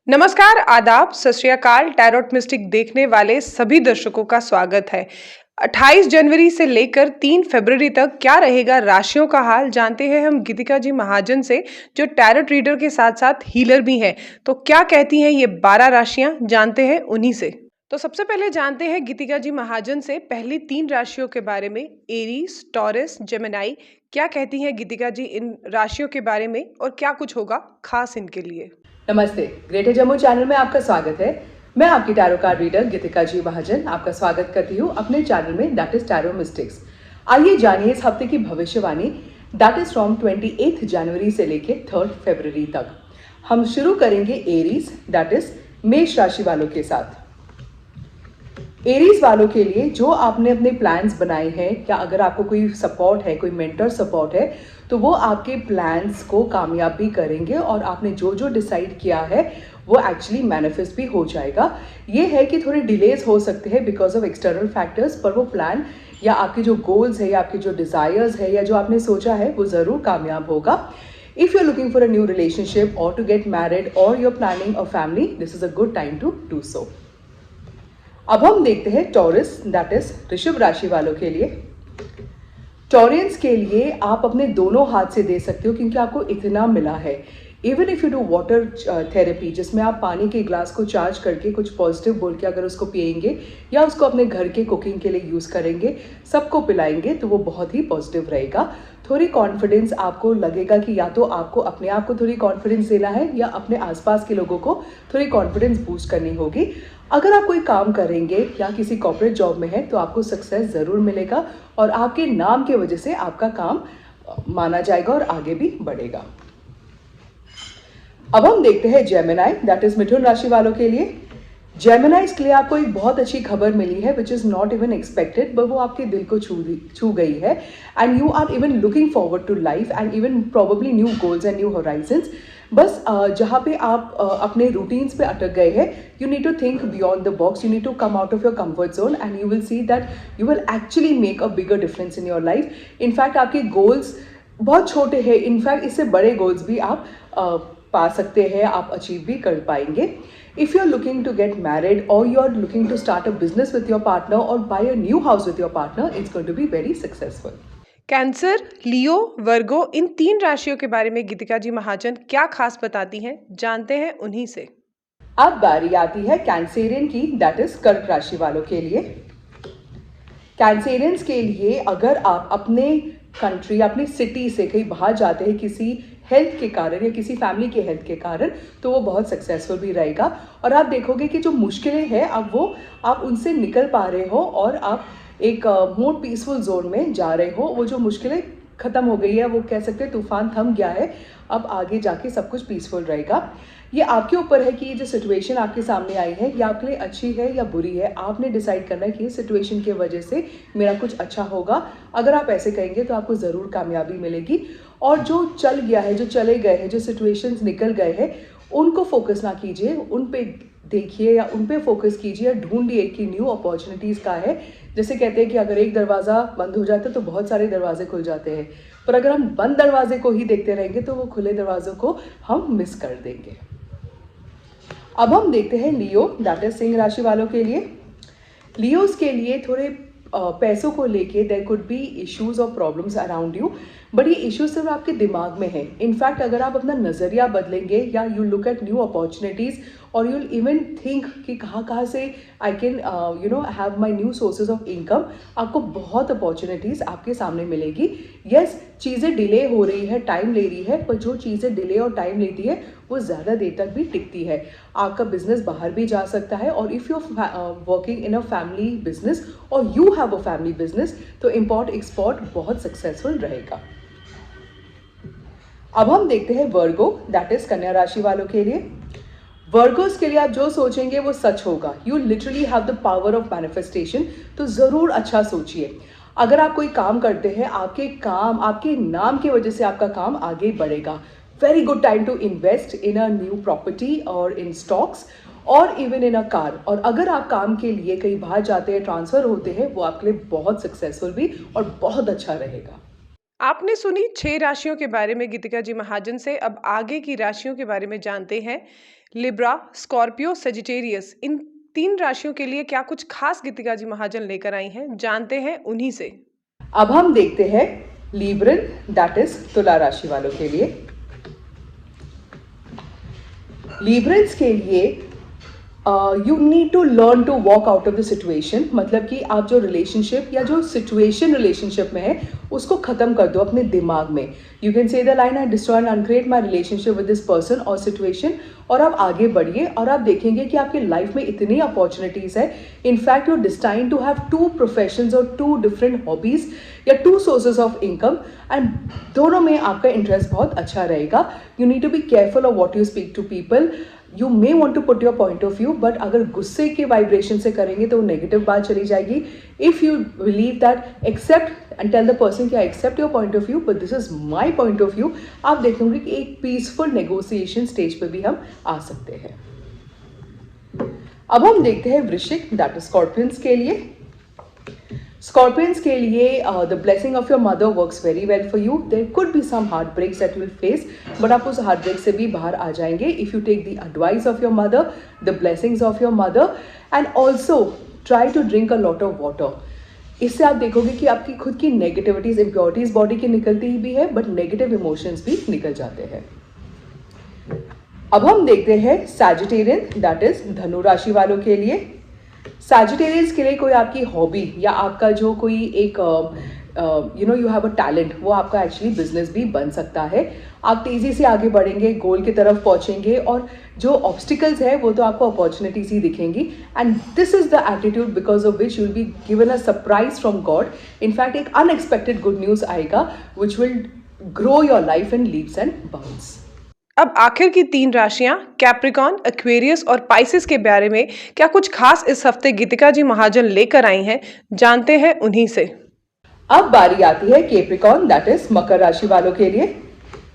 नमस्कार, आदाब, सत श्री अकाल। टैरोट मिस्टिक देखने वाले सभी दर्शकों का स्वागत है। 28 जनवरी से लेकर 3 फरवरी तक क्या रहेगा राशियों का हाल, जानते हैं हम गीतिका जी महाजन से, जो टैरोट रीडर के साथ-साथ हीलर भी हैं। तो क्या कहती हैं ये 12 राशियां, जानते हैं उन्हीं से। तो सबसे पहले जानते हैं गीतिका जी महाजन से पहली 3 राशियों के बारे में, एरीज, टॉरस, जेमिनी। क्या कहती हैं गीतिका जी इन राशियों के बारे में और क्या कुछ होगा खास इनके लिए? नमस्ते, ग्रेटर जम्मू चैनल में आपका स्वागत है। मैं आपकी टैरो कार्ड रीडर गीतिका जी महाजन आपका स्वागत करती हूँ अपने चैनल में दैट इज टैरो मिस्टिक्स। आइए जानिए इस हफ्ते की भविष्यवाणी दैट इज फ्रॉम 28 जनवरी से लेके 3 फरवरी तक। हम शुरू करेंगे एरीज दैट इज मेष राशि वालों के साथ। एरीज वालों के लिए जो आपने अपने प्लान्स बनाए हैं, या अगर आपको कोई सपोर्ट है, कोई मेंटर सपोर्ट है, तो वो आपके प्लान्स को कामयाब भी करेंगे और आपने जो जो डिसाइड किया है वो एक्चुअली मैनिफेस्ट भी हो जाएगा। ये है कि थोड़े डिलेज हो सकते हैं बिकॉज ऑफ एक्सटर्नल फैक्टर्स, पर वो प्लान या आपके जो गोल्स है या आपके जो डिजायर्स है या जो आपने सोचा है वो ज़रूर कामयाब होगा। If you're looking for a new relationship or to get married or you're planning a family, this is a good time to do so. अब हम देखते हैं टॉरस दैट इज ऋषभ राशि वालों के लिए। टॉरियंस के लिए आप अपने दोनों हाथ से दे सकते हो क्योंकि आपको इतना मिला है। Even if you do water therapy, जिसमें आप पानी के ग्लास को चार्ज करके कुछ पॉजिटिव बोल के अगर उसको पिएंगे या उसको अपने घर के कुकिंग के लिए यूज़ करेंगे, सबको पिलाएंगे, तो वो बहुत ही पॉजिटिव रहेगा। थोड़ी कॉन्फिडेंस आपको लगेगा कि या तो आपको अपने आप को थोड़ी कॉन्फिडेंस देना है या अपने आसपास के लोगों को थोड़ी कॉन्फिडेंस बूस्ट करनी होगी। अगर आप कोई काम करेंगे या किसी कॉर्पोरेट जॉब में है तो आपको सक्सेस ज़रूर मिलेगा और आपके नाम की वजह से आपका काम माना जाएगा और आगे भी बढ़ेगा। अब हम देखते हैं जेमिनी दैट इज मिथुन राशि वालों के लिए। जेमिनाइज के लिए आपको एक बहुत अच्छी खबर मिली है which is not even expected, but वो आपके दिल को छू गई है and you are even looking forward to life and even probably new goals and new horizons. बस जहाँ पे आप अपने रूटीन्स पे अटक गए हैं, you need to think beyond the box, you need to come out of your comfort zone and you will see that you will actually make a bigger difference in your life. In fact आपके goals बहुत छोटे हैं, in fact इससे बड़े goals भी आप पा सकते हैं, आप अचीव भी कर पाएंगे। If you're looking to get married or you're looking to start a business with your partner or buy a new house with your partner, it's going to be very successful. Cancer, Leo, Virgo, इन 3 राशियों के बारे में गीतिका जी महाजन क्या खास बताती हैं, जानते हैं उन्हीं से। अब बारी आती है कैंसेरियन की दैट इज कर्क राशि वालों के लिए। कैंसेरियंस के लिए अगर आप अपने कंट्री, अपनी सिटी से कहीं बाहर जाते हैं किसी हेल्थ के कारण या किसी फैमिली के हेल्थ के कारण, तो वो बहुत सक्सेसफुल भी रहेगा और आप देखोगे कि जो मुश्किलें हैं अब वो आप उनसे निकल पा रहे हो और आप एक मोर पीसफुल जोन में जा रहे हो। वो जो मुश्किलें ख़त्म हो गई है, वो कह सकते हैं तूफान थम गया है, अब आगे जाके सब कुछ पीसफुल रहेगा। ये आपके ऊपर है कि ये जो सिचुएशन आपके सामने आई है ये आपके लिए अच्छी है या बुरी है। आपने डिसाइड करना है कि इस सिचुएशन की वजह से मेरा कुछ अच्छा होगा। अगर आप ऐसे कहेंगे तो आपको ज़रूर कामयाबी मिलेगी। और जो चल गया है, जो चले गए हैं, जो सिचुएशंस निकल गए हैं, उनको फोकस ना कीजिए, उन पे देखिए या उन पे फोकस कीजिए, ढूंढिए कि न्यू अपॉर्चुनिटीज़ का है। जैसे कहते हैं कि अगर एक दरवाज़ा बंद हो जाता है तो बहुत सारे दरवाजे खुल जाते हैं, पर अगर हम बंद दरवाजे को ही देखते रहेंगे तो वो खुले दरवाज़ों को हम मिस कर देंगे। अब हम देखते हैं लियो दैट इज सिंह राशि वालों के लिए। लियोज के लिए थोड़े पैसों को लेके देयर कुड बी इश्यूज और प्रॉब्लम्स अराउंड यू, बट ये इश्यूज सिर्फ आपके दिमाग में है। इनफैक्ट अगर आप अपना नज़रिया बदलेंगे या you look at new opportunities और यू इवन थिंक कि कहाँ कहाँ से I can have my new sources of income, आपको बहुत अपॉर्चुनिटीज़ आपके सामने मिलेगी। यस, चीज़ें डिले हो रही है, टाइम ले रही है, पर जो चीज़ें डिले और टाइम लेती है वो ज़्यादा देर तक भी टिकती है। आपका बिजनेस बाहर भी जा सकता है और if you working in a family business और you have a family business, तो इम्पोर्ट एक्सपोर्ट बहुत सक्सेसफुल रहेगा। अब हम देखते हैं वर्गो दैट इज कन्या राशि वालों के लिए। वर्गोस के लिए आप जो सोचेंगे वो सच होगा। You literally have the power of manifestation, तो ज़रूर अच्छा सोचिए। अगर आप कोई काम करते हैं, आपके काम, आपके नाम की वजह से आपका काम आगे बढ़ेगा। Very good time to invest in a new property और इन स्टॉक्स और इवन इन अ कार। और अगर आप काम के लिए कहीं बाहर जाते हैं, ट्रांसफ़र होते हैं, वो आपके लिए बहुत सक्सेसफुल भी और बहुत अच्छा रहेगा। आपने सुनी 6 राशियों के बारे में गीतिका जी महाजन से। अब आगे की राशियों के बारे में जानते हैं। लिब्रा, स्कॉर्पियो, सेजिटेरियस, इन 3 राशियों के लिए क्या कुछ खास गीतिका जी महाजन लेकर आई हैं? जानते हैं उन्हीं से। अब हम देखते हैं लीब्रन, दैट इज तुला राशि वालों के लिए। लीब्रन्स के लिए you need to learn to walk out of the situation, मतलब कि आप जो रिलेशनशिप या जो सिचुएशन रिलेशनशिप में है उसको खत्म कर दो अपने दिमाग में। You can say the line I destroy and uncreate my relationship with this person और सिचुएशन, और आप आगे बढ़िए और आप देखेंगे कि आपकी लाइफ में इतनी अपॉर्चुनिटीज है। In fact you are destined to have 2 professions और 2 डिफरेंट हॉबीज या 2 सोर्सेज ऑफ इनकम, एंड दोनों में आपका इंटरेस्ट बहुत अच्छा रहेगा। You need to be careful of what you speak to people. You may want to put your point of view, but अगर गुस्से के वाइब्रेशन से करेंगे तो नेगेटिव बात चली जाएगी। If you believe that accept and tell the person कि I accept your point of view but this is my point of view, आप देखेंगे कि एक पीसफुल नेगोशिएशन स्टेज पे भी हम आ सकते हैं। अब हम देखते हैं वृश्चिक, दैट इज स्कॉर्पियंस के लिए। Scorpions के लिए the blessing of your mother works very well for you. There could be some heartbreaks that you will face, but आप उस heartbreak से भी बाहर आ जाएंगे if you take the advice of your mother, the blessings of your mother, and also try to drink a lot of water. इससे आप देखोगे कि आपकी खुद की नेगेटिविटीज, इम्प्योरिटीज बॉडी की निकलती ही भी है, बट नेगेटिव इमोशंस भी निकल जाते हैं। अब हम देखते हैं सैजिटेरियन, दैट इज धनु राशि वालों के लिए। सैजिटेरियंस के लिए कोई आपकी हॉबी या आपका जो कोई एक यू हैव अ टैलेंट, वो आपका एक्चुअली बिजनेस भी बन सकता है। आप तेज़ी से आगे बढ़ेंगे, गोल की तरफ पहुंचेंगे, और जो ऑब्स्टिकल्स है वो तो आपको अपॉर्चुनिटीज ही दिखेंगी, and this is the attitude because of which you will be given a surprise from God. In fact एक अनएक्सपेक्टेड गुड न्यूज़ आएगा which will grow your life in leaps and bounds. अब आखिर की 3 राशियां कैप्रिकॉन, एक्वेरियस और Pisces के बारे में क्या कुछ खास इस हफ्ते गीतिका जी महाजन लेकर आई हैं? जानते हैं उन्हीं से। अब बारी आती है कैप्रिकॉन, दैट इज मकर राशि वालों के लिए।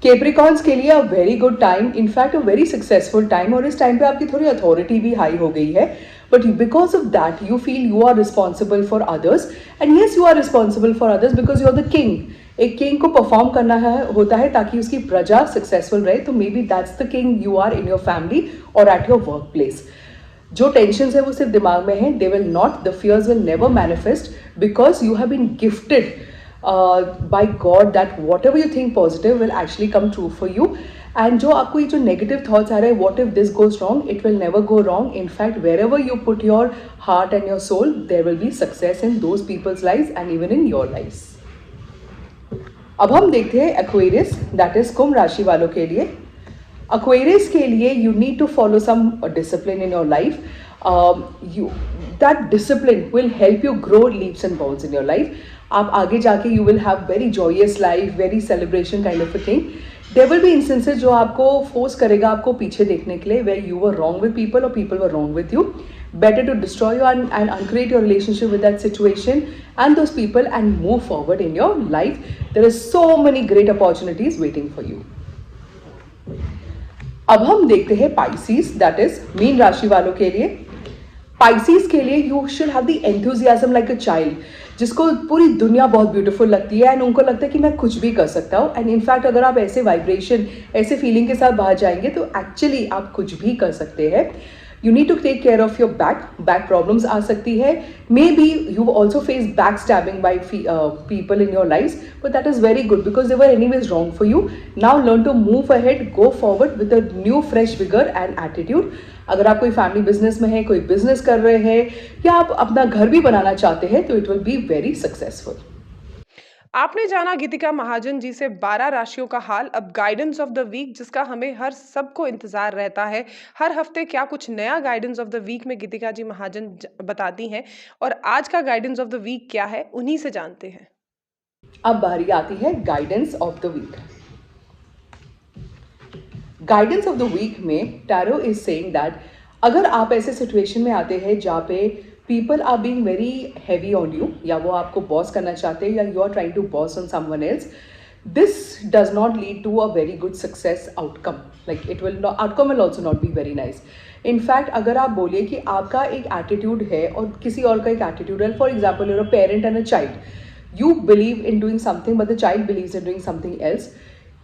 कैप्रिकॉन्स के लिए अ very good time, in fact a very successful time, और इस टाइम पे आपकी थोड़ी अथॉरिटी भी हाई हो गई है, but because of that you feel you are responsible for others, and yes you are responsible for others because you are the king. एक किंग को परफॉर्म करना होता है ताकि उसकी प्रजा सक्सेसफुल रहे, तो maybe that's the king you are in your family और एट योर वर्क प्लेस। जो टेंशन है वो सिर्फ दिमाग में है, they will not, the fears will never manifest because you have been gifted by God that whatever you think positive will actually come true for you. And जो आपको ये जो negative thoughts आ रहे हैं, what if this goes wrong, it will never go wrong. In fact, wherever you put your heart and your soul, there will be success in those people's lives and even in your lives. अब हम देखते हैं Aquarius, that is कुंभ राशि वालों के लिए। Aquarius के लिए you need to follow some discipline in your life. That discipline will help you grow leaps and bounds in your life. आप आगे जाके you will have very joyous life, very celebration kind of a thing. There will be instances जो आपको force करेगा आपको पीछे देखने के लिए, where you were wrong with people और people were wrong with you. Better to destroy you and uncreate your relationship with that situation and those people and move forward in your life. There is so many great opportunities waiting for you. अब हम देखते हैं Pisces, that is mean राशि वालों के लिए। Pisces के लिए you should have the enthusiasm like a child, जिसको पूरी दुनिया बहुत ब्यूटीफुल लगती है एंड उनको लगता है कि मैं कुछ भी कर सकता हूँ। एंड इनफैक्ट अगर आप ऐसे वाइब्रेशन, ऐसे फीलिंग के साथ बाहर जाएंगे तो एक्चुअली आप कुछ भी कर सकते हैं। You need to take care of your back problems आ सकती है। Maybe you also face backstabbing by people in your lives, but that is very good because they were anyways wrong for you. Now learn to move ahead, go forward with a new fresh vigor and attitude. अगर आप कोई family business में है, कोई business कर रहे हैं या आप अपना घर भी बनाना चाहते हैं तो it will be very successful. आपने जाना गीतिका महाजन जी से 12 राशियों का हाल। अब गाइडेंस ऑफ द वीक, जिसका हमें हर सबको इंतजार रहता है। हर हफ्ते क्या कुछ नया गाइडेंस ऑफ द वीक में गीतिका जी महाजन बताती हैं, और आज का गाइडेंस ऑफ द वीक क्या है उन्हीं से जानते हैं। अब बारी आती है guidance of the week. Guidance of the week में टैरो इज सेइंग दैट अगर आप ऐसे सिचुएशन में आते हैं जहाँ पे people are being very heavy on you, या वो आपको बॉस करना चाहते हैं, या you are trying to boss on someone else, this does not lead to a very good success outcome. Like it will outcome will also not be very nice. In fact अगर आप बोलिए कि आपका एक एटीट्यूड है और किसी और का एक एटीट्यूड है, for example you're a parent and a child, you believe in doing something but the child believes in doing something else,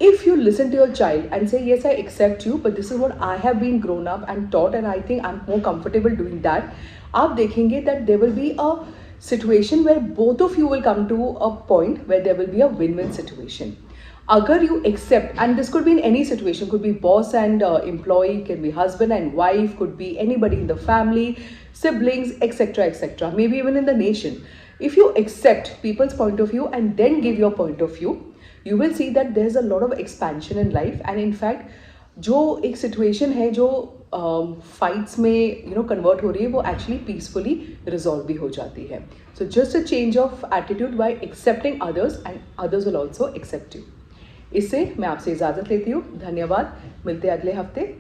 if you listen to your child and say, yes, I accept you, but this is what I have been grown up and taught, and I think I'm more comfortable doing that, आप देखेंगे that there will be a situation where both of you will come to a point where there will be a win-win situation. Agar you accept, and this could be in any situation, could be boss and employee, can be husband and wife, could be anybody in the family, siblings, etc., maybe even in the nation. If you accept people's point of view and then give your point of view, you will see that there's a lot of expansion in life. And in fact, जो एक situation है जो fights में convert हो रही है, वो actually peacefully resolve भी हो जाती है. So just a change of attitude by accepting others, and others will also accept you. इससे मैं आपसे इजाज़त लेती हूँ. धन्यवाद. मिलते हैं अगले हफ्ते.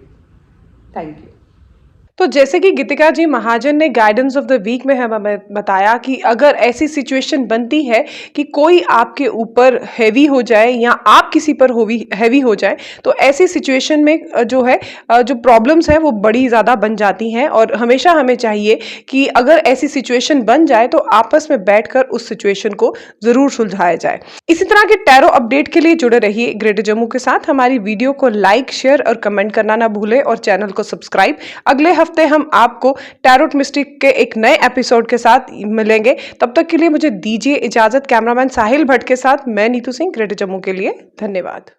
Thank you. तो जैसे कि गीतिका जी महाजन ने गाइडेंस ऑफ द वीक में हमें बताया कि अगर ऐसी सिचुएशन बनती है कि कोई आपके ऊपर हैवी हो जाए या आप किसी पर हैवी हो जाए, तो ऐसी सिचुएशन में जो है जो प्रॉब्लम्स हैं वो बड़ी ज़्यादा बन जाती हैं. और हमेशा हमें चाहिए कि अगर ऐसी सिचुएशन बन जाए तो आपस में बैठकर उस सिचुएशन को ज़रूर सुलझाया जाए. इसी तरह के टैरो अपडेट के लिए जुड़े रहिए ग्रेटर जम्मू के साथ. हमारी वीडियो को लाइक, शेयर और कमेंट करना ना भूलें और चैनल को सब्सक्राइब. अगले हफ्ते हम आपको टैरोट मिस्टिक के एक नए एपिसोड के साथ मिलेंगे. तब तक के लिए मुझे दीजिए इजाजत. कैमरामैन साहिल भट्ट के साथ मैं नीतू सिंह, ग्रेटर जम्मू के लिए. धन्यवाद.